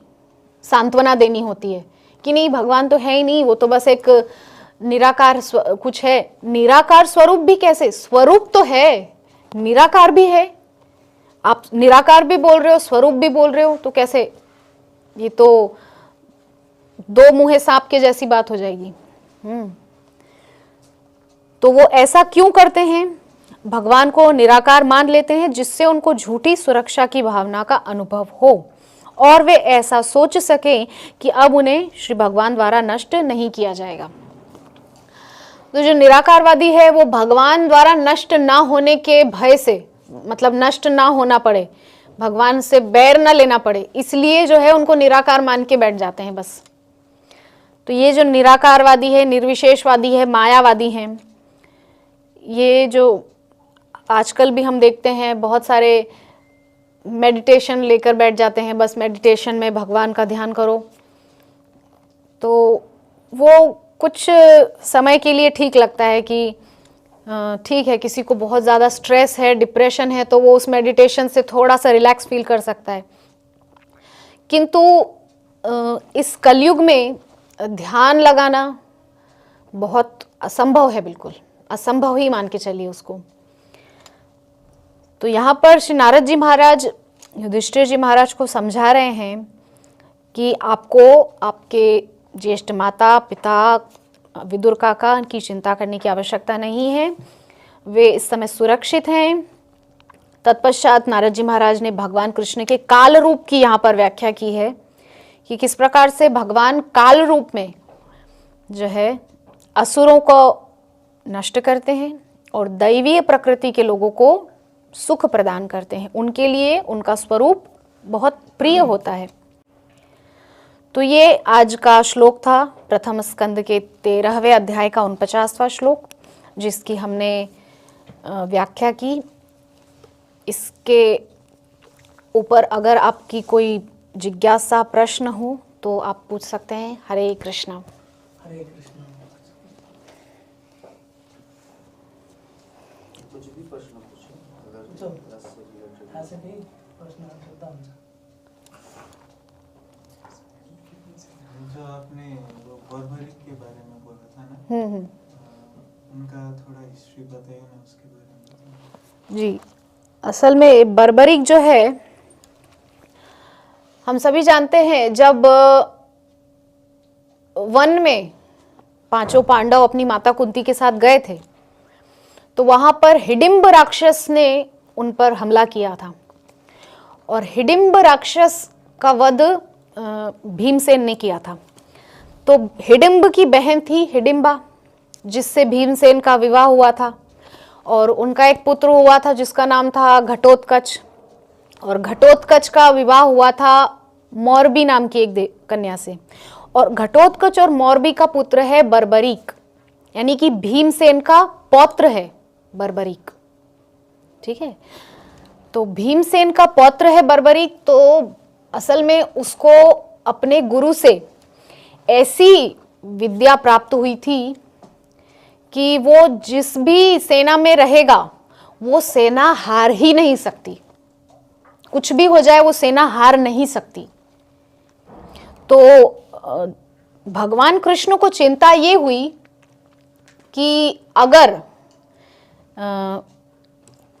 सांत्वना देनी होती है कि नहीं, भगवान तो है ही नहीं, वो तो बस एक निराकार कुछ है। निराकार स्वरूप भी कैसे? स्वरूप तो है, निराकार भी है। आप निराकार भी बोल रहे हो, स्वरूप भी बोल रहे हो, तो कैसे? ये तो दो मुंहे सांप के जैसी बात हो जाएगी। तो वो ऐसा क्यों करते हैं? भगवान को निराकार मान लेते हैं जिससे उनको झूठी सुरक्षा की भावना का अनुभव हो और वे ऐसा सोच सकें कि अब उन्हें श्री भगवान द्वारा नष्ट नहीं किया जाएगा। तो जो निराकारवादी है वो भगवान द्वारा नष्ट ना होने के भय से, मतलब नष्ट ना होना पड़े, भगवान से बैर ना लेना पड़े, इसलिए जो है उनको निराकार मान के बैठ जाते हैं बस। तो ये जो निराकारवादी है, निर्विशेषवादी है, मायावादी हैं, ये जो आजकल भी हम देखते हैं बहुत सारे मेडिटेशन लेकर बैठ जाते हैं, बस मेडिटेशन में भगवान का ध्यान करो। तो वो कुछ समय के लिए ठीक लगता है कि ठीक है, किसी को बहुत ज़्यादा स्ट्रेस है, डिप्रेशन है, तो वो उस मेडिटेशन से थोड़ा सा रिलैक्स फील कर सकता है। किंतु इस कलयुग में ध्यान लगाना बहुत असंभव है, बिल्कुल असंभव ही मान के चलिए उसको। तो यहाँ पर श्री नारद जी महाराज युधिष्ठिर जी महाराज को समझा रहे हैं कि आपको आपके ज्येष्ठ माता पिता विदुर काका की चिंता करने की आवश्यकता नहीं है, वे इस समय सुरक्षित हैं। तत्पश्चात नारद जी महाराज ने भगवान कृष्ण के काल रूप की यहाँ पर व्याख्या की है कि किस प्रकार से भगवान काल रूप में जो है असुरों को नष्ट करते हैं और दैवीय प्रकृति के लोगों को सुख प्रदान करते हैं, उनके लिए उनका स्वरूप बहुत प्रिय होता है। तो ये आज का श्लोक था, प्रथम स्कंद के 13वें अध्याय का 49वां श्लोक, जिसकी हमने व्याख्या की। इसके ऊपर अगर आपकी कोई जिज्ञासा प्रश्न हो तो आप पूछ सकते हैं। हरे कृष्णा। हरे कृष्णा। कुछ भी प्रश्न पूछो, ऐसे नहीं प्रश्न होता है। जो आपने वो बर्बरिक के बारे में बोला था ना, उनका थोड़ा हिस्ट्री बताइए ना, उसके बारे में। जी, असल में बर्बरिक जो है, हम सभी जानते हैं जब वन में पांचों पांडव अपनी माता कुंती के साथ गए थे तो वहां पर हिडिंब राक्षस ने उन पर हमला किया था और हिडिंब राक्षस का वध भीमसेन ने किया था। तो हिडिंब की बहन थी हिडिंबा, जिससे भीमसेन का विवाह हुआ था और उनका एक पुत्र हुआ था जिसका नाम था घटोत्कच। और घटोत्कच का विवाह हुआ था मौरबी नाम की एक कन्या से। और घटोत्कच और मौरबी का पुत्र है बर्बरीक, यानी कि भीमसेन का पौत्र है बर्बरीक। ठीक है, तो भीमसेन का पौत्र है बर्बरीक। तो असल में उसको अपने गुरु से ऐसी विद्या प्राप्त हुई थी कि वो जिस भी सेना में रहेगा वो सेना हार ही नहीं सकती, कुछ भी हो जाए वो सेना हार नहीं सकती। तो भगवान कृष्ण को चिंता ये हुई कि अगर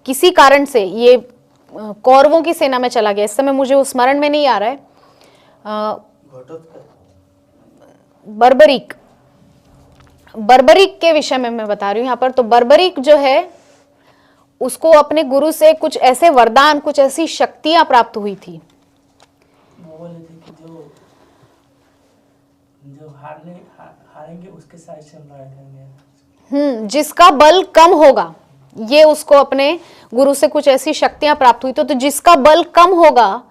किसी कारण से ये कौरवों की सेना में चला गया, इस समय मुझे वो स्मरण में नहीं आ रहा है, बर्बरीक, बर्बरीक के विषय में मैं बता रही हूं यहां पर। तो बर्बरीक जो है उसको अपने गुरु से कुछ ऐसे वरदान, कुछ ऐसी शक्तियां प्राप्त हुई थी। वो बोले थे कि जो हारेंगे उसके साथ से हम लड़ाई करेंगे। जिसका बल कम होगा, ये उसको अपने गुरु से कुछ ऐसी शक्तियां प्राप्त हुई तो जिसका बल कम होगा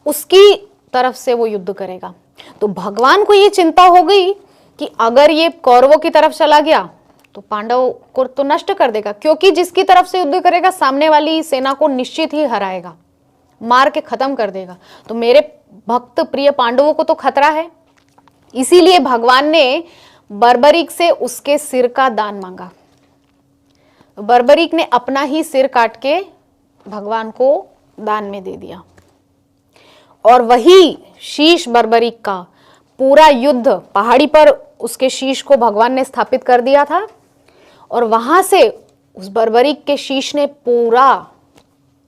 उसकी तरफ से वो युद्ध करेगा। तो भगवान को ये चिंता हो गई कि अगर ये कौरवों की तरफ चला गया तो पांडव को तो नष्ट कर देगा, क्योंकि जिसकी तरफ से युद्ध करेगा सामने वाली सेना को निश्चित ही हराएगा, मार के खत्म कर देगा। तो मेरे भक्त प्रिय पांडवों को तो खतरा है। इसीलिए भगवान ने बर्बरीक से उसके सिर का दान मांगा। बर्बरीक ने अपना ही सिर काट के भगवान को दान में दे दिया। और वही शीश बर्बरीक का पूरा युद्ध पहाड़ी पर उसके शीश को भगवान ने स्थापित कर दिया था। और वहां से उस बर्बरीक के शीश ने पूरा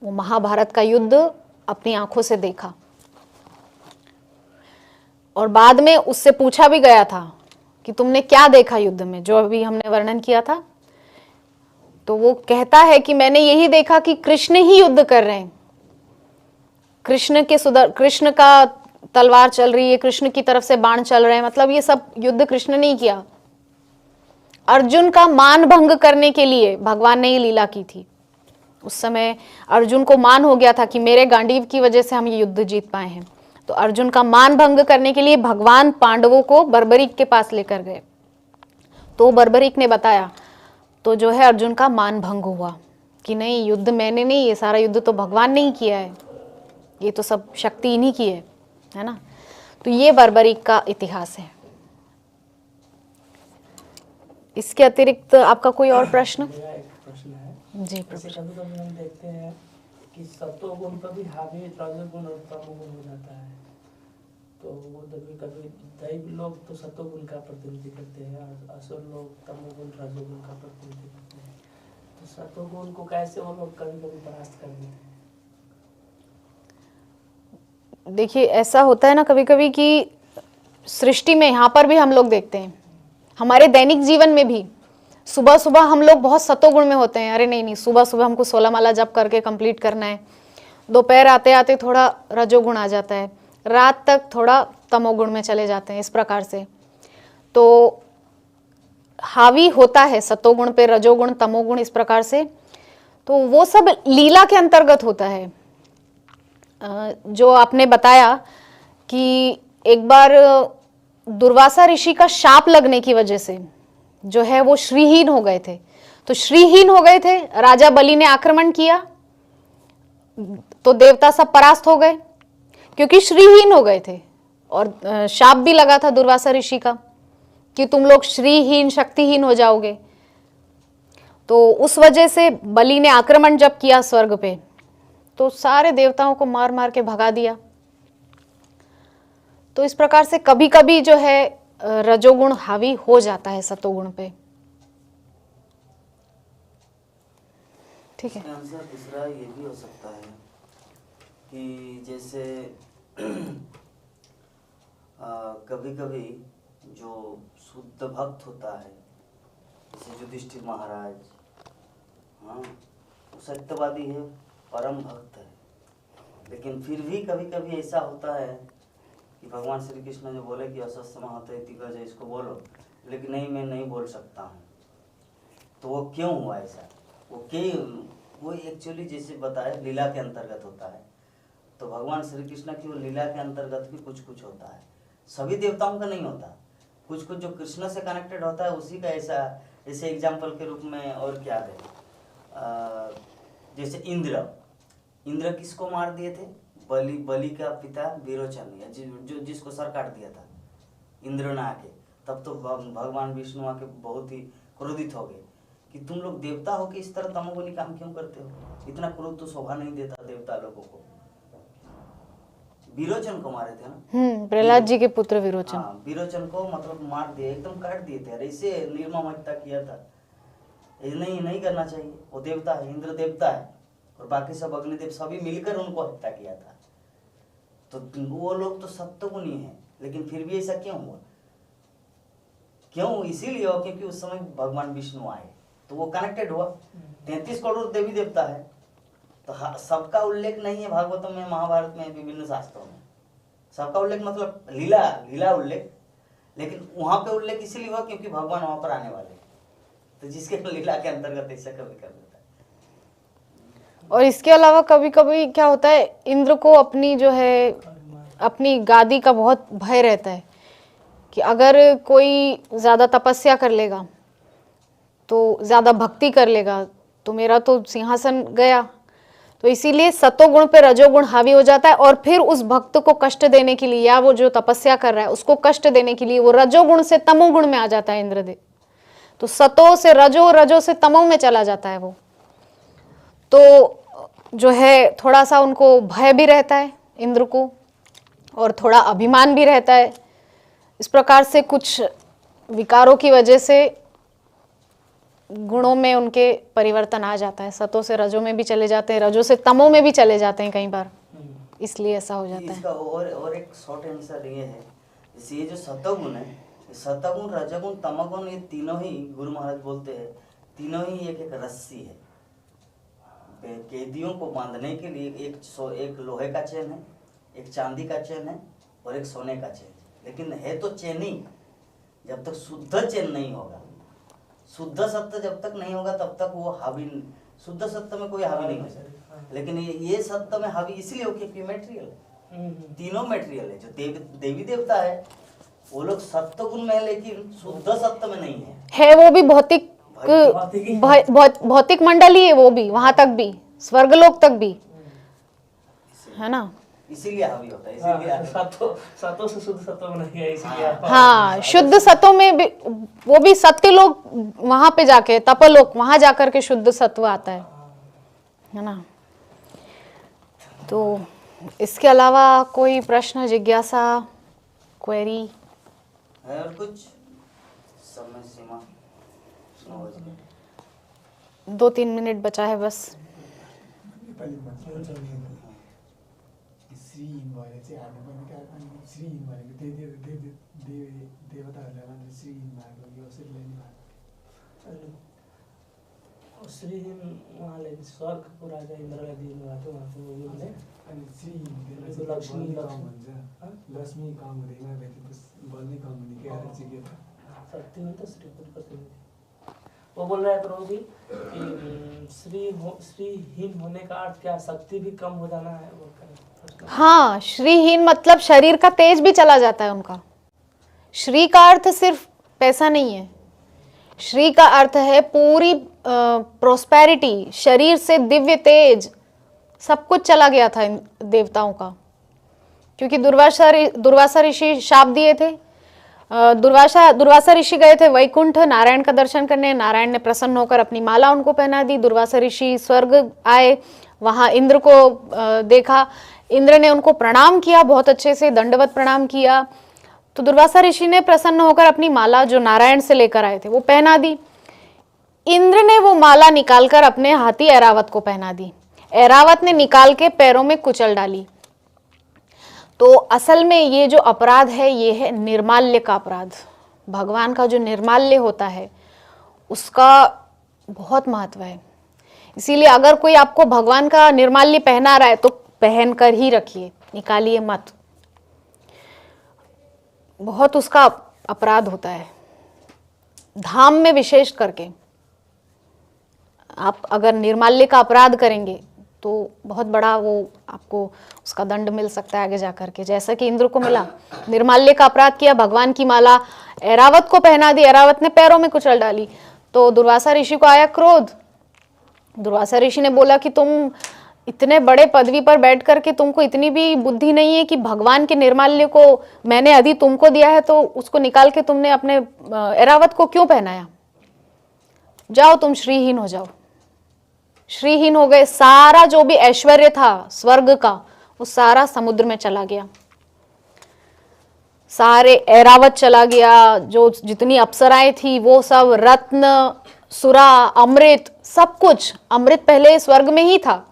वो महाभारत का युद्ध अपनी आंखों से देखा। और बाद में उससे पूछा भी गया था कि तुमने क्या देखा युद्ध में, जो अभी हमने वर्णन किया था। तो वो कहता है कि मैंने यही देखा कि कृष्ण ही युद्ध कर रहे हैं, कृष्ण का तलवार चल रही है, कृष्ण की तरफ से बाण चल रहे हैं, मतलब ये सब युद्ध कृष्ण ने ही किया। अर्जुन का मान भंग करने के लिए भगवान ने ये लीला की थी। उस समय अर्जुन को मान हो गया था कि मेरे गांडीव की वजह से हम ये युद्ध जीत पाए हैं। तो अर्जुन का मान भंग करने के लिए भगवान पांडवों को बर्बरीक के पास लेकर गए। तो बर्बरीक ने बताया, तो जो है अर्जुन का मान भंग हुआ कि नहीं, युद्ध मैंने नहीं, ये सारा युद्ध तो भगवान ने ही किया है, ये तो सब शक्ति इन्हीं की है ना। तो ये बर्बरीक का इतिहास है। इसके अतिरिक्त आपका कोई और प्रश्न? मेरा एक प्रश्न है जी जैसे प्रभु। कभी कभी हम देखते हैं कि सत्वगुण पर भी हावी रजोगुण और तमोगुण हो जाता है। तो वो कभी कभी दैव लोग तो सत्वगुण का प्रतिनिधि करते हैं और असुर लोग तमोगुण रजोगुण का प्रतिनिधि करते हैं। तो सत्वगुण को कैसे वो लोग कभी कभी परास्त कर देते हैं? देखिए ऐसा होता है ना कभी कभी कि सृष्टि में, यहाँ पर भी हम लोग देखते हैं, हमारे दैनिक जीवन में भी सुबह सुबह हम लोग बहुत सतोगुण में होते हैं। अरे नहीं नहीं, सुबह सुबह हमको 16 माला जप करके कंप्लीट करना है। दोपहर आते आते थोड़ा रजोगुण आ जाता है, रात तक थोड़ा तमोगुण में चले जाते हैं, इस प्रकार से। तो हावी होता है सतोगुण पे रजोगुण तमोगुण, इस प्रकार से। तो वो सब लीला के अंतर्गत होता है। जो आपने बताया कि एक बार दुर्वासा ऋषि का शाप लगने की वजह से जो है वो श्रीहीन हो गए थे। तो श्रीहीन हो गए थे, राजा बलि ने आक्रमण किया तो देवता सब परास्त हो गए क्योंकि श्रीहीन हो गए थे। और शाप भी लगा था दुर्वासा ऋषि का कि तुम लोग श्रीहीन शक्तिहीन हो जाओगे। तो उस वजह से बलि ने आक्रमण जब किया स्वर्ग पे, तो सारे देवताओं को मार मार के भगा दिया। तो इस प्रकार से कभी कभी जो है रजोगुण हावी हो जाता है सतोगुण पे। ठीक है। इसका आंसर दूसरा ये भी हो सकता है कि जैसे कभी कभी जो शुद्ध भक्त होता है, जैसे युधिष्ठिर महाराज, हाँ वो सत्यवादी है, परम भक्त है, लेकिन फिर भी कभी कभी ऐसा होता है कि भगवान श्री कृष्ण जो बोले कि अस्वस्थ महते गज, इसको बोलो, लेकिन नहीं मैं नहीं बोल सकता हूँ। तो वो क्यों हुआ ऐसा? वो एक्चुअली जैसे बताया लीला के अंतर्गत होता है। तो भगवान श्री कृष्ण की वो लीला के अंतर्गत भी कुछ कुछ होता है, सभी देवताओं का नहीं होता, कुछ कुछ जो कृष्ण से कनेक्टेड होता है उसी का ऐसा, जैसे एग्जाम्पल के रूप में और क्या है, जैसे इंद्र किसको मार दिए थे? बलि का पिता विरोचन, जो जिसको सर काट दिया था इंद्र ने आके। तब तो भगवान विष्णु आके बहुत ही क्रोधित हो गए कि तुम लोग देवता हो कि इस तरह तमोगुनी काम क्यों करते हो, इतना क्रोध तो शोभा नहीं देता देवता लोगों को। विरोचन को मारे थे ना, प्रहलाद जी के पुत्र विरोचन। हाँ, विरोचन को मतलब मार दिया, एकदम काट दिए थे। अरे इसे निर्ममता किया था, ये नहीं करना चाहिए। वो देवता है, इंद्र देवता है, और बाकी सब अग्निदेव सभी मिलकर उनको हत्या किया था। तो वो लोग तो सत्वगुणी है, लेकिन फिर भी ऐसा क्यों हुआ? क्यों? इसीलिए हुआ क्योंकि उस समय भगवान विष्णु आए, तो वो कनेक्टेड हुआ। 33 करोड़ देवी देवता है, तो सबका उल्लेख नहीं है भागवतों में, महाभारत में, विभिन्न शास्त्रों में सबका उल्लेख, मतलब लीला उल्लेख, लेकिन वहां पे उल्लेख इसीलिए हुआ क्योंकि भगवान वहां पर आने वाले, तो जिसके लीला के अंतर्गत ऐसा कभी कर देता है। और इसके अलावा कभी कभी क्या होता है, इंद्र को अपनी जो है अपनी गादी का बहुत भय रहता है कि अगर कोई ज्यादा तपस्या कर लेगा, तो ज्यादा भक्ति कर लेगा, तो मेरा तो सिंहासन गया। तो इसीलिए सतोगुण पे रजोगुण हावी हो जाता है, और फिर उस भक्त को कष्ट देने के लिए, या वो जो तपस्या कर रहा है उसको कष्ट देने के लिए, वो रजोगुण से तमोगुण में आ जाता है इंद्रदेव। तो सतो से रजो, रजो से तमो में चला जाता है वो। तो जो है थोड़ा सा उनको भय भी रहता है इंद्र को, और थोड़ा अभिमान भी रहता है। इस प्रकार से कुछ विकारों की वजह से गुणों में उनके परिवर्तन आ जाता है, सतों से रजों में भी चले जाते हैं, रजों से तमों में भी चले जाते हैं कई बार, इसलिए ऐसा हो जाता है। इसका और एक शॉर्ट आंसर ये है, जैसे ये जो सतोगुण है, सतोगुण, रजोगुण, तमोगुण, ये तीनों ही गुरु महाराज बोलते हैं, तीनों ही एक रस्सी है। कैदियों को बांधने के लिए एक लोहे का चेन है, एक चांदी का चेन है, और एक सोने का चेन है। लेकिन है तो चेन ही, जब तक शुद्ध चेन नहीं होगा, शुद्ध सत्य जब तक नहीं होगा तब तक वो हावी, शुद्ध सत्य में कोई हावी नहीं हो सकता। लेकिन ये सत्य में हावी इसलिए हो क्योंकि मटेरियल है, तीनों मटेरियल है। जो देवी देवता है वो लोग सत्य गुण में है, लेकिन शुद्ध सत्य में नहीं है वो भी भौतिक मंडल ही है, वो भी वहां तक भी, स्वर्गलोक तक भी है ना, इसीलिए हावी होता है, इसीलिए सतों से शुद्ध सत्व में नहीं है, इसलिए हाँ, शुद्ध सत्व में भी, वो भी सत्य लोग वहां पे जाके, तपलोक, वहां जाकर के शुद्ध सत्व आता है ना। तो इसके अलावा कोई प्रश्न, जिज्ञासा, क्वेरी? है और कुछ? समय सीमा 2-3 मिनट बचा है बस। श्रीहीन भएर चाहिँ हाल्नुपर्ने कारण श्रीहीन भनेको देवताहरूलाई मात्र श्रीहीन भएको कि कसरी ल्याउनु भएको? श्रीहीन उहाँले स्वर्गको राजा इन्द्रलाई दिनुभएको उहाँको उयोले। अनि श्रीहीन लक्ष्मी भन्छ, लक्ष्मी काम हुँदैन, बल्ने काम हुने के कारण चाहिँ के त? सत्य में तो श्री प्रतिनिधि वो बोल रहा है प्रभु जी कि श्रीहीन होने का अर्थ क्या, शक्ति भी कम हो जाना है वो? हाँ, श्रीहीन मतलब शरीर का तेज भी चला जाता है उनका। श्री का अर्थ सिर्फ पैसा नहीं है, श्री का अर्थ है पूरी प्रोस्पेरिटी, शरीर से दिव्य तेज सब कुछ चला गया था इन देवताओं का, क्योंकि दुर्वासा ऋषि शाप दिए थे। दुर्वासा ऋषि गए थे वैकुंठ नारायण का दर्शन करने, नारायण ने प्रसन्न होकर अपनी माला उनको पहना दी। दुर्वासा ऋषि स्वर्ग आए, वहां इंद्र को देखा, इंद्र ने उनको प्रणाम किया, बहुत अच्छे से दंडवत प्रणाम किया। तो दुर्वासा ऋषि ने प्रसन्न होकर अपनी माला जो नारायण से लेकर आए थे वो पहना दी। इंद्र ने वो माला निकालकर अपने हाथी ऐरावत को पहना दी, ऐरावत ने निकाल के पैरों में कुचल डाली। तो असल में ये जो अपराध है ये है निर्माल्य का अपराध। भगवान का जो निर्माल्य होता है उसका बहुत महत्व है। इसीलिए अगर कोई आपको भगवान का निर्माल्य पहना रहा है तो पहन कर ही रखिए, निकालिए मत, बहुत उसका अपराध होता है। धाम में विशेष करके आप अगर निर्माल्य का अपराध करेंगे तो बहुत बड़ा वो आपको उसका दंड मिल सकता है आगे जा करके, जैसा कि इंद्र को मिला। निर्माल्य का अपराध किया, भगवान की माला ऐरावत को पहना दी, ऐरावत ने पैरों में कुचल डाली, तो दुर्वासा ऋषि को आया क्रोध। दुर्वासा ऋषि ने बोला कि तुम इतने बड़े पदवी पर बैठ करके तुमको इतनी भी बुद्धि नहीं है कि भगवान के निर्माल्य को मैंने यदि तुमको दिया है तो उसको निकाल के तुमने अपने ऐरावत को क्यों पहनाया? जाओ तुम श्रीहीन हो जाओ। श्रीहीन हो गए। सारा जो भी ऐश्वर्य था स्वर्ग का वो सारा समुद्र में चला गया, सारे ऐरावत चला गया, जो जितनी अप्सराएं थी वो सब, रत्न, सुरा, अमृत, सब कुछ। अमृत पहले स्वर्ग में ही था,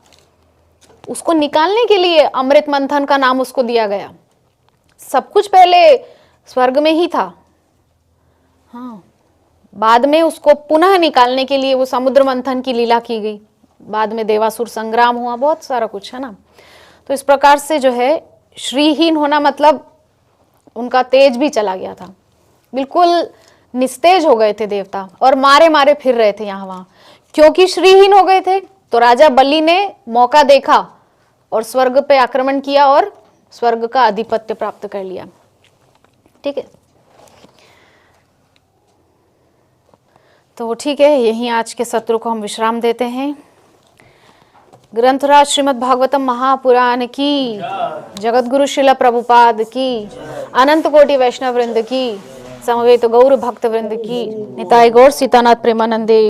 उसको निकालने के लिए अमृत मंथन का नाम उसको दिया गया। सब कुछ पहले स्वर्ग में ही था, हाँ। बाद में उसको पुनः निकालने के लिए वो समुद्र मंथन की लीला की गई, बाद में देवासुर संग्राम हुआ, बहुत सारा कुछ है ना। तो इस प्रकार से जो है श्रीहीन होना मतलब उनका तेज भी चला गया था, बिल्कुल निस्तेज हो गए थे देवता, और मारे मारे फिर रहे थे यहाँ वहां, क्योंकि श्रीहीन हो गए थे। तो राजा बलि ने मौका देखा और स्वर्ग पे आक्रमण किया और स्वर्ग का आधिपत्य प्राप्त कर लिया। ठीक है, तो ठीक है, यहीं आज के सत्र को हम विश्राम देते हैं। ग्रंथराज श्रीमद् भागवतम महापुराण की, जगत गुरु श्रील प्रभुपाद की, अनंत कोटि वैष्णव वृंद की, समवेत गौर भक्त वृंद की, निताई गौर सीतानाथ प्रेमानंदे।